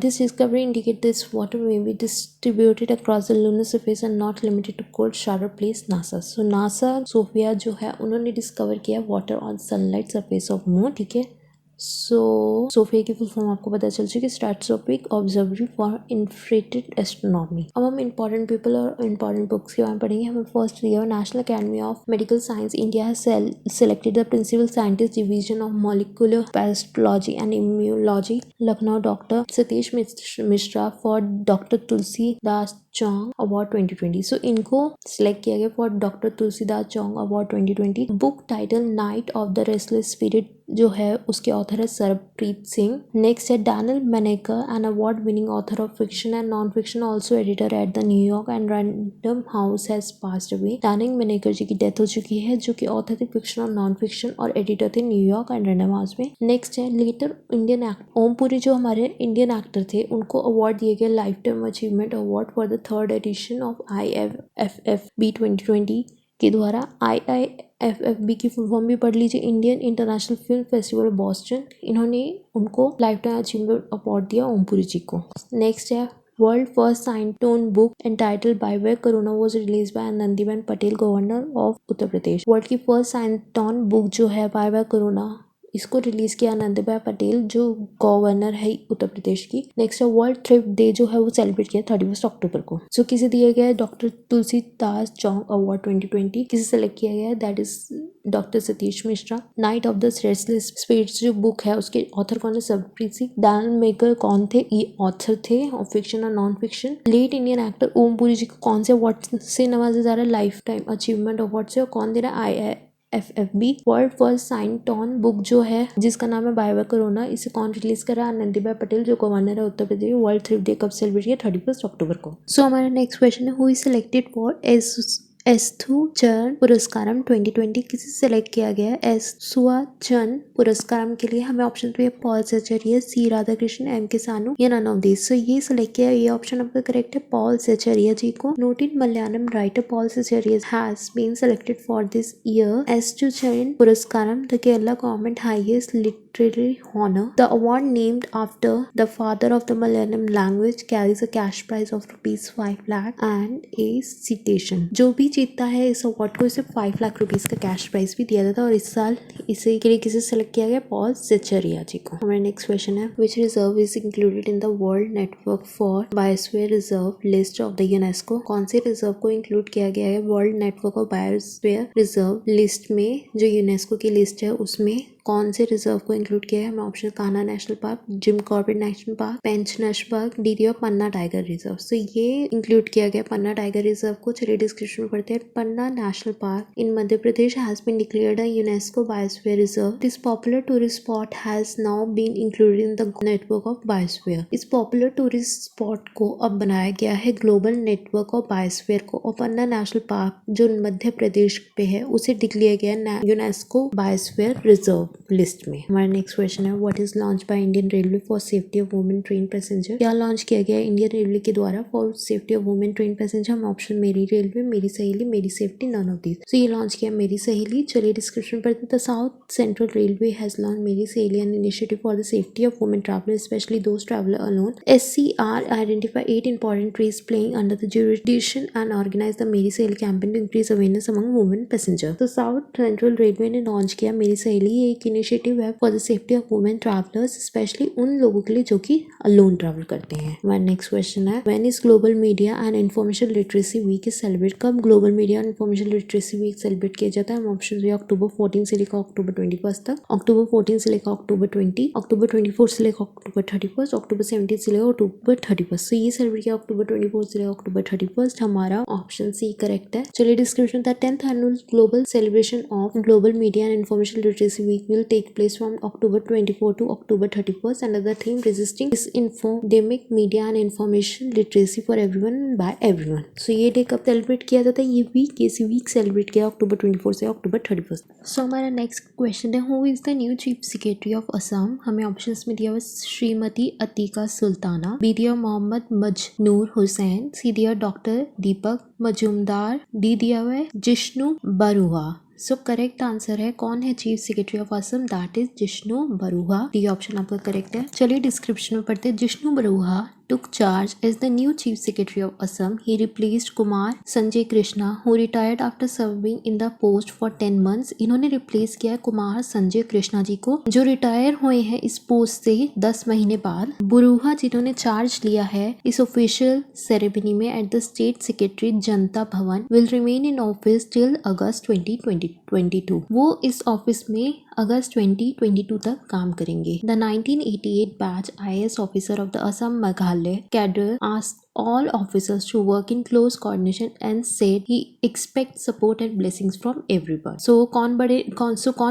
This discovery indicates this water may be distributed across the lunar surface and not limited to cold shallow place. NASA so NASA Sophia जो है उन्होंने discover किया water on sunlight surface of moon. ठीक है सो Sophia की full form आपको पता चल चुकी है, स्ट्रेटोस्कोपिक ऑब्जर्वेटरी फॉर इंफ्रारेड एस्ट्रोनॉमी। अब हम इंपॉर्टेंट पीपल और इंपॉर्टेंट बुक्स के बारे में पढ़ेंगे। हमें फर्स्ट दिया national academy of medical science India has selected the principal scientist division of molecular pathology and immunology Lucknow doctor Satish Mishra for doctor Tulsidas चौंग अवार्ड 2020। सो इनको सिलेक्ट किया गया फॉर डॉक्टर तुलसीदास चौंग award 2020। Book title night of the restless spirit जो है उसके author है सरप्रीत सिंह। नेक्स्ट है Daniel Menaker, an award winning author of fiction and non fiction, also editor at the New York and Random House has passed away. Daniel Menaker ji की death हो चुकी है, जो कि ऑथर थे फिक्शन और नॉन फिक्शन और एडिटर थे न्यूयॉर्क एंड रैंडम हाउस में। नेक्स्ट है letter Indian actor Om Puri, जो हमारे इंडियन एक्टर थे, उनको अवार्ड दिए गए life time achievement award for the third edition of IIFFB 2020 के द्वारा। IIFFB की फुल फॉर्म भी पढ़ लीजिए, Indian international film festival Boston. इन्होंने उनको लाइफ टाइम अचीवमेंट अवार्ड दिया ओमपुरी जी को। नेक्स्ट है world first scientoon book entitled bye corona was release by Anandiben Patel, governor of Uttar Pradesh. World की फर्स्ट साइंटोन बुक जो है बाय कोरोना, इसको रिलीज किया आनंदीबेन पटेल जो गवर्नर है उत्तर प्रदेश की। नेक्स्ट है वर्ल्ड थ्रिफ्ट डे जो है वो सेलिब्रेट किया 31 अक्टूबर को। जो किसे दिया गया है डॉक्टर तुलसीदास चौंग अवार्ड 2020। किसे सेलेक्ट किया गया है that is doctor Satish Mishra. Knight of the restless spirits जो बुक है उसके ऑथर कौन है सरप्रीत सिंह। डैनियल मैनेकर कौन थे, ये ऑथर थे ऑफ फिक्शन और non fiction. Late Indian actor Om Puri ji को कौन से अवार्ड से नवाजा जा रहा है, लाइफ टाइम अचीवमेंट अवार्ड से, और कौन दे रहा है IIFFB। World first scientoon book जो है जिसका नाम है बाय कोरोना, इसे कौन रिलीज कर रहा है, आनंदीबेन पटेल जो गवर्नर है उत्तर प्रदेश। वर्ल्ड थ्रिफ्ट डे कब सेलिब्रेट किया 31 अक्टूबर को। सो हमारा नेक्स्ट क्वेश्चन है हु इज सिलेक्टेड फॉर एस्थुचरण पुरस्कारम 2020। किसे सेलेक्ट किया गया है एस्थुचरण पुरस्कारम के लिए। हमें ऑप्शन पे पॉल सेचरिया, सी राधाकृष्ण, एम के सानू या नन ऑफ दिस। सो ये सिलेक्ट किया, ये ऑप्शन आपका करेक्ट है पॉल सेचरिया जी को। Noted Malayalam writer Paul Zacharia has been selected for this year Ezhuthachan Puraskaram, the Kerala government highest literary honor. The award, named after the father of the Malayalam language, carries a cash prize of ₹5 lakh and a citation. जो भी जीतता है इस award को, इसे 5 lakh rupees का cash prize भी दिया जाता है, और इस साल इसे के लिए किसे सेलेक्ट किया गया, पॉल सेचरिया जी को। हमारा नेक्स्ट क्वेश्चन है which reserve is included in the world network for biosphere reserve list of the UNESCO. कौन से रिजर्व को इंक्लूड किया गया है world network of biosphere reserve list में, जो यूनेस्को की लिस्ट है उसमें कौन से रिजर्व को इंक्लूड किया है। हमें option Kanha national park, Jim Corbett national park, Pench national park, D और पन्ना टाइगर रिजर्व। सो ये इंक्लूड किया गया पन्ना टाइगर रिजर्व को। चलिए डिस्क्रिप्शन में पढ़ते हैं। Panna national park in Madhya Pradesh has been declared a UNESCO biosphere reserve. This popular tourist spot has now been included in the network of biosphere. इस पॉपुलर टूरिस्ट स्पॉट को अब बनाया गया है ग्लोबल नेटवर्क ऑफ बायोस्फीयर को, और पन्ना नेशनल पार्क जो मध्य प्रदेश पे है उसे डिक्लेयर गया यूनेस्को बायोस्फीयर रिजर्व लिस्ट में। हमारा नेक्स्ट क्वेश्चन है what is launch by Indian railway for safety of women train passenger. क्या लॉन्च किया गया है इंडियन रेलवे के द्वारा for safety of women train passenger. हम ऑप्शन मेरी रेलवे, मेरी सहेली, मेरी safety, none of these. So ये लॉन्च किया मेरी सहेली। चलिए डिस्क्रिप्शन पर the south central railway has launch मेरी सहेली an initiative for the safety of women traveller specially those traveller alone. SCR identify 8 important trees playing under the jurisdiction and organize the मेरी सहेली campaign to increase awareness among women passengers। तो south central railway ने launch किया मेरी सहेली। ये एक initiative है for the safety of women travellers specially उन लोगों के लिए जो कि अलोन ट्रैवल करते हैं। हमारा नेक्स्ट क्वेश्चन है when is global media and information literacy week is celebrate. कब global media and information literacy week celebrate किया जाता है। हम ऑप्शन दिया अक्टूबर 14 से लेकर अक्टूबर 21 तक, अक्टूबर 14 से लेकर अक्टूबर 20, अक्टूबर 24 से लेकर अक्टूबर 31, अक्टूबर 17 से लेकर अक्टूबर 31। तो ये सेलिब्रेट किया अक्टूबर 24 से लेकर अक्टूबर 31। हमारा ऑप्शन सी करेक्ट है। चलिए डिस्क्रिप्शन था 10th annual global celebration of global media and information literacy week will take place from October 24 to October 31st under the theme resisting disinfodemic media and information literacy for everyone by everyone। So ये day कब celebrate किया जाता है, ये week, इसी week celebrate किया अक्टूबर 24 से अक्टूबर 31। सो हमारा नेक्स्ट क्वेश्चन है who is the new chief secretary of Assam. हमें ऑप्शंस में दिया हुआ श्रीमती अतीका सुल्ताना, बी दिया मोहम्मद मजनूर हुसैन, सी दिया डॉक्टर दीपक मजूमदार, डी दिया हुआ है Jishnu Barua. So correct answer है कौन है chief secretary of Assam, that is Jishnu Barua. D option आपका करेक्ट है। चलिए डिस्क्रिप्शन में पढ़ते हैं। Jishnu Barua took charge as the new Chief Secretary of Assam. He replaced Kumar Sanjay Krishna, who retired after serving in the post for 10 months. इन्होंने replace किया है कुमार संजय कृष्णा जी को, जो रिटायर हुए हैं इस पोस्ट से 10 महीने बाद। बरुआ जिन्होंने चार्ज लिया है इस ऑफिशियल सेरेमनी में एट द स्टेट सेक्रेटरी जनता भवन, will remain in office till August 2022। वो इस ऑफिस में अगस्त 2022 तक काम करेंगे। The 1988 batch IAS officer of the Assam Meghalaya cadre asked all officers to work in close coordination and said he expects support and blessings from everyone. So कौन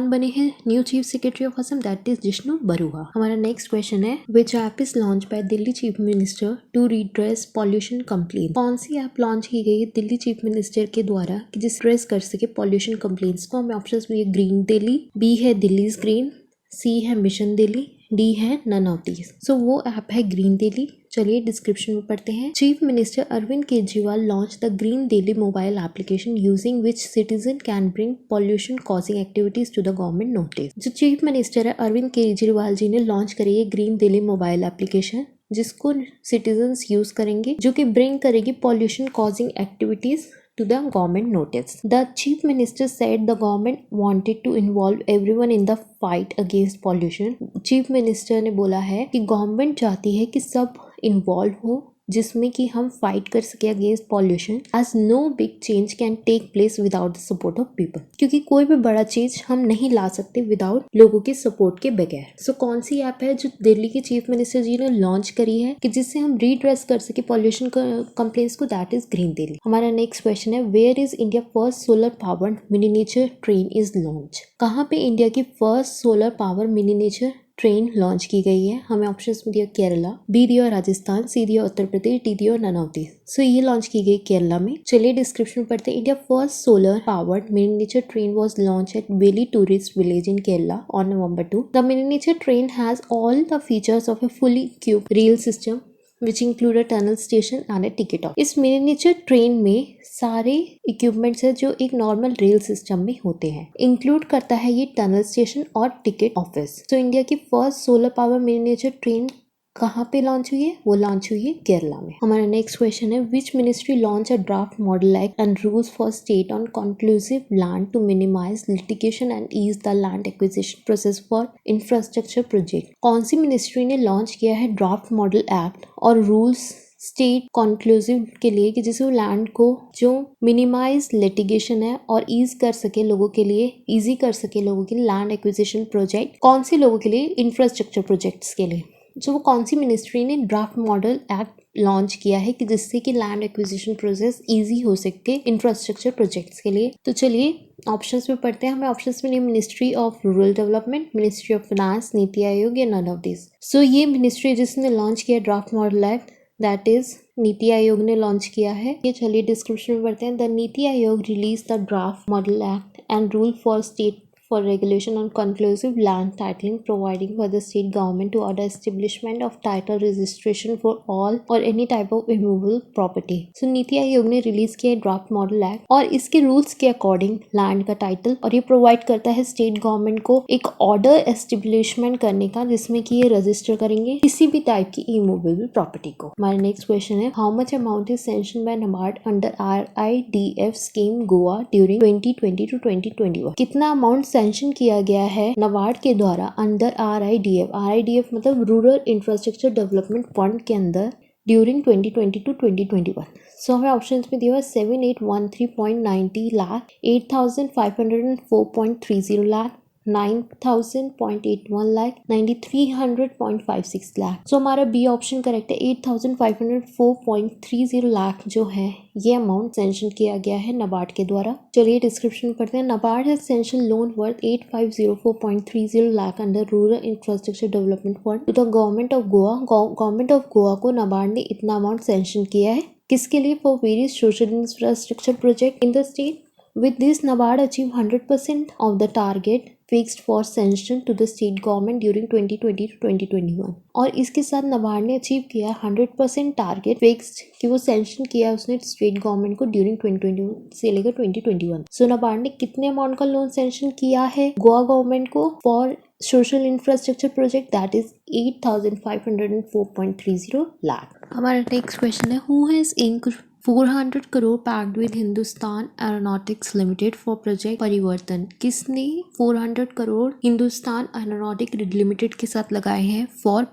बने हैं new chief secretary of Assam? That is Jishnu Barua. हमारा next question है which app is launch by Delhi chief minister to redress pollution complain? कौन सी app launch की गई है दिल्ली चीफ मिनिस्टर के द्वारा कि जिस ड्रेस कर सके पॉल्यूशन कंप्लेन्स को? हमें ऑप्शंस में ग्रीन दिल्ली, बी है दिल्लीज ग्रीन, सी है मिशन दिल्ली, डी है नन ऑफ दीज। सो वो ऐप है ग्रीन दिल्ली। चलिए डिस्क्रिप्शन में पढ़ते हैं। Chief minister Arvind Kejriwal launch the green Delhi mobile application using which citizen can bring pollution causing activities to the government notice. जो चीफ मिनिस्टर है अरविंद केजरीवाल जी ने लॉन्च करी है ग्रीन दिल्ली मोबाइल एप्लीकेशन, जिसको सिटीजन्स यूज करेंगे, जो कि ब्रिंग करेगी pollution causing activities to the government notice. The chief minister said the government wanted to involve everyone in the fight against pollution. Chief minister ने बोला है कि गवर्नमेंट चाहती है कि सब इन्वॉल्व हो जिसमें कि हम फाइट कर सके against pollution, as no big change can take place without the support of people. क्योंकि कोई भी बड़ा चीज हम नहीं ला सकते विदाउट लोगों के सपोर्ट के बगैर। सो कौन सी ऐप है जो दिल्ली के चीफ मिनिस्टर जी ने लॉन्च करी है कि जिससे हम रीड्रेस कर सके पॉल्यूशन कंप्लेंट्स को? That is green Delhi. हमारा नेक्स्ट क्वेश्चन है where is India first solar powered miniature train is launch? कहाँ पे इंडिया की फर्स्ट solar power miniature train launch की गई है? हमें ऑप्शंस में दिया केरला, बी दिया राजस्थान, सी दिया उत्तर प्रदेश, डी दिया नन ऑफ दीज। सो ये लॉन्च की गई केरला में। चलिए डिस्क्रिप्शन में पढ़ते हैं। India first solar powered miniature train was launch at Veli tourist village in Kerala on November 2। The miniature train has all the features of a fully equipped rail system which include a tunnel station and a ticket office। इस miniature train में सारे equipments है जो एक normal rail system में होते हैं। Include करता है ये टनल स्टेशन और टिकट ऑफिस। तो इंडिया की फर्स्ट सोलर पावर मिनीएचर ट्रेन कहाँ पे लॉन्च हुई है? वो लॉन्च हुई है केरला में। हमारा नेक्स्ट क्वेश्चन है which ministry launch a draft model act and rules for state on conclusive land to minimise litigation and ease the land acquisition process for infrastructure project? कौन सी मिनिस्ट्री ने लॉन्च किया है ड्राफ्ट मॉडल एक्ट और rules state conclusive के लिए कि जिससे वो लैंड को जो मिनिमाइज लिटिगेशन है और ईज कर सके लोगों के लिए, इजी कर सके लोगों के लिए लैंड एक्विजिशन प्रोजेक्ट? कौन से लोगों के लिए? इंफ्रास्ट्रक्चर प्रोजेक्ट्स के लिए। जो वो कौन सी मिनिस्ट्री ने ड्राफ्ट मॉडल एक्ट लॉन्च किया है कि जिससे कि लैंड एक्विजिशन प्रोसेस इजी हो सके इंफ्रास्ट्रक्चर प्रोजेक्ट्स के लिए? तो चलिए ऑप्शंस में पढ़ते हैं। हमें ऑप्शंस में नहीं, ministry of rural development, ministry of finance, NITI Aayog या नन ऑफ दिस। सो ये मिनिस्ट्री जिसने लॉन्च किया draft model act that is NITI Aayog ने लॉन्च किया है। ये चलिए डिस्क्रिप्शन में पढ़ते हैं। The NITI Aayog release the draft model act and rule for state for regulation on conclusive land titling, providing for the state government to order establishment of title registration for all or any type of immovable property। So NITI Aayog ने release किया draft model act और इसके rules के according land का title, और ये provide करता है स्टेट गवर्नमेंट को एक ऑर्डर एस्टेब्लिशमेंट करने का जिसमें कि ये रजिस्टर करेंगे किसी भी टाइप की इमूवेबल प्रॉपर्टी को। हमारा नेक्स्ट क्वेश्चन है how much amount is sanction bye NABARD under RIDF scheme Goa during 2020 to 2021? कितना अमाउंट सैंक्शन किया गया है नाबार्ड के द्वारा अंडर RIDF मतलब रूरल इंफ्रास्ट्रक्चर डेवलपमेंट फंड के अंदर ड्यूरिंग 2020 to 2021? सो हमें ऑप्शंस में दिया 7813.90 लाख, 8504.30 लाख, 9000.81 लाख, 9300.56 लाख। सो हमारा बी ऑप्शन करेक्ट है। 8504.30 लाख जो है ये अमाउंट सैंक्शन किया गया है नाबार्ड के द्वारा। चलिए डिस्क्रिप्शन में पढ़ते हैं। NABARD has sanction loan worth 8504.30 lakh under rural infrastructure development fund to the government of Goa. Government of Goa को नाबार्ड ने इतना अमाउंट सैंक्शन किया है। किसके लिए? For various social infrastructure project in the state. With this, NABARD achieved 100% of the target fixed for sanction to the state government during 2020 to 2021। और इसके साथ नाबार्ड ने अचीव किया 100% टारगेट फिक्स्ड कि वो सैंक्शन किया उसने स्टेट गवर्नमेंट को ड्यूरिंग 2020 से लेकर 2021। सो नाबार्ड ने कितने अमाउंट का लोन सैंक्शन किया है गोवा गवर्नमेंट को for social infrastructure project, that is 8,504.30 lakh. हमारा नेक्स्ट क्वेश्चन है, who has inked 400 crore pact with Hindustan aeronautics limited for project Parivartan. किसने 400 करोड़ हिंदुस्तान एरोनॉटिक लिमिटेड के साथ लगाए हैं फॉर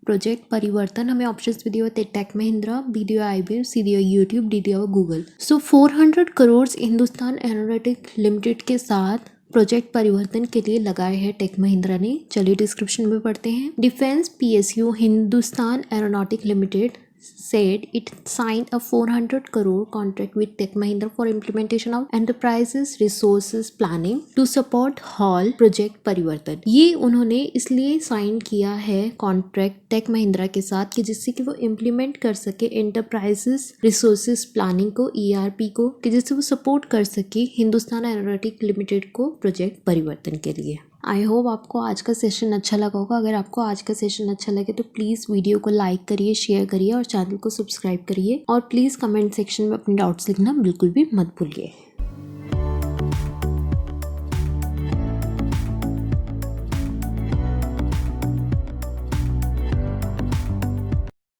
प्रोजेक्ट परिवर्तन? हमें ऑप्शंस भी दिए हुए थे, टेक महिंद्रा, बी दिया IBM, सी दिया यूट्यूब, डी दिया गूगल। सो 400 करोड़ हिंदुस्तान एरोनॉटिक लिमिटेड के साथ प्रोजेक्ट परिवर्तन के लिए लगाए हैं टेक महिंद्रा ने। चलिए डिस्क्रिप्शन में पढ़ते हैं। Defence PSU Hindustan aeronautic limited said it signed a 400 crore contract with Tech Mahindra for implementation of enterprises resources planning to support HAL project परिवर्तन। ये उन्होंने इसलिए साइन किया है कॉन्ट्रैक्ट टेक महिंद्रा के साथ कि जिससे कि वो इम्प्लीमेंट कर सके एंटरप्राइजेस रिसोर्सेज प्लानिंग को, ERP को, कि जिससे वो सपोर्ट कर सके हिंदुस्तान एरोनॉटिक लिमिटेड को प्रोजेक्ट परिवर्तन के लिए। आई होप आपको आज का सेशन अच्छा लगा होगा। अगर आपको आज का सेशन अच्छा लगे तो प्लीज़ वीडियो को लाइक करिए, शेयर करिए और चैनल को सब्सक्राइब करिए, और प्लीज़ कमेंट सेक्शन में अपने डाउट्स लिखना बिल्कुल भी मत भूलिए।